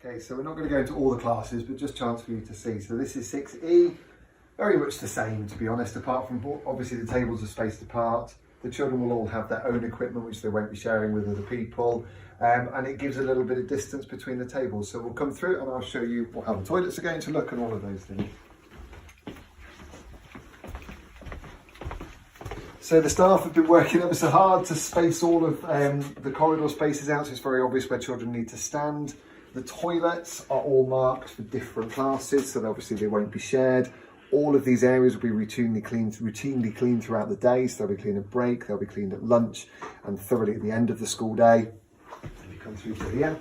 Okay, so we're not going to go into all the classes, but just a chance for you to see. So this is 6E, very much the same, to be honest, apart from obviously the tables are spaced apart. The children will all have their own equipment, which they won't be sharing with other people. And it gives a little bit of distance between the tables. So we'll come through and I'll show you how the toilets are going to look and all of those things. So the staff have been working ever so hard to space all of the corridor spaces out, so it's very obvious where children need to stand. The toilets are all marked for different classes, so obviously they won't be shared. All of these areas will be routinely cleaned throughout the day, so they'll be cleaned at break, they'll be cleaned at lunch, and thoroughly at the end of the school day. If you come through to here.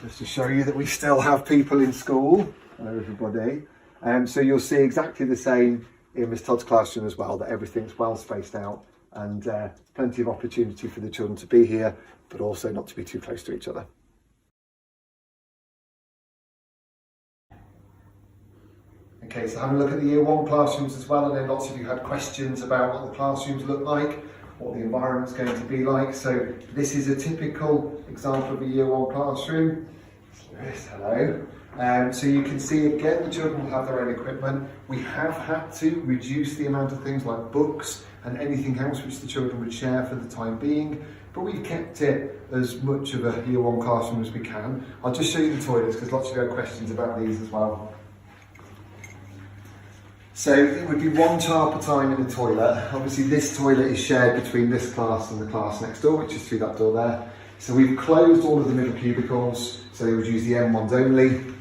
Just to show you that we still have people in school. Hello everybody. So you'll see exactly the same in Miss Todd's classroom as well, that everything's well spaced out and plenty of opportunity for the children to be here, but also not to be too close to each other. Okay, so have a look at the Year 1 classrooms as well. I know lots of you had questions about what the classrooms look like, what the environment's going to be like. So this is a typical example of a Year 1 classroom. Yes, hello. So you can see again the children will have their own equipment. We have had to reduce the amount of things like books and anything else which the children would share for the time being, but we've kept it as much of a Year 1 classroom as we can. I'll just show you the toilets because lots of you had questions about these as well. So it would be one child per time in the toilet. Obviously this toilet is shared between this class and the class next door, which is through that door there. So we've closed all of the middle cubicles, so they would use the M1s only.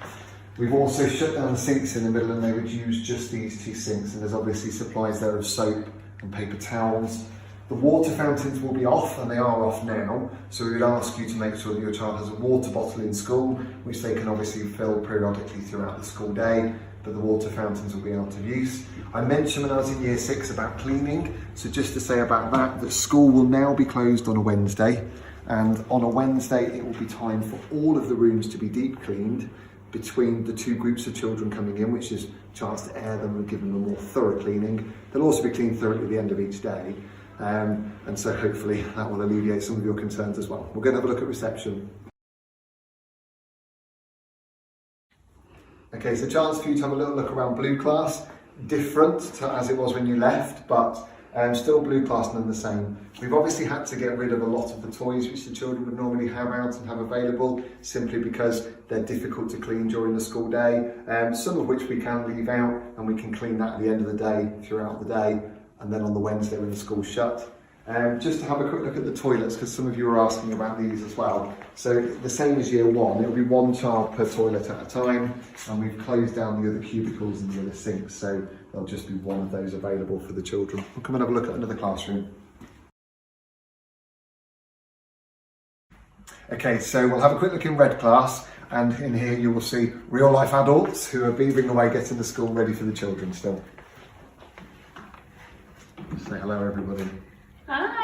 We've also shut down the sinks in the middle and they would use just these 2 sinks, and there's obviously supplies there of soap and paper towels. The water fountains will be off, and they are off now, so we would ask you to make sure that your child has a water bottle in school, which they can obviously fill periodically throughout the school day, but the water fountains will be out of use. I mentioned when I was in Year 6 about cleaning, so just to say about that school will now be closed on a Wednesday, and on a Wednesday it will be time for all of the rooms to be deep cleaned between the 2 groups of children coming in, which is a chance to air them and give them a more thorough cleaning. They'll also be cleaned thoroughly at the end of each day, and so hopefully that will alleviate some of your concerns as well. We're going to have a look at reception. Okay, so chance for you to have a little look around Blue class, different to as it was when you left, but still Blue class none the same. We've obviously had to get rid of a lot of the toys which the children would normally have out and have available, simply because they're difficult to clean during the school day, some of which we can leave out and we can clean that at the end of the day, throughout the day, and then on the Wednesday when the school's shut. Just to have a quick look at the toilets, because some of you are asking about these as well. So the same as Year 1, it'll be 1 child per toilet at a time, and we've closed down the other cubicles and the other sinks, so there'll just be 1 of those available for the children. We'll come and have a look at another classroom. Okay, so we'll have a quick look in Red class, and in here you will see real life adults who are beavering away getting the school ready for the children still. Say hello everybody. Hi.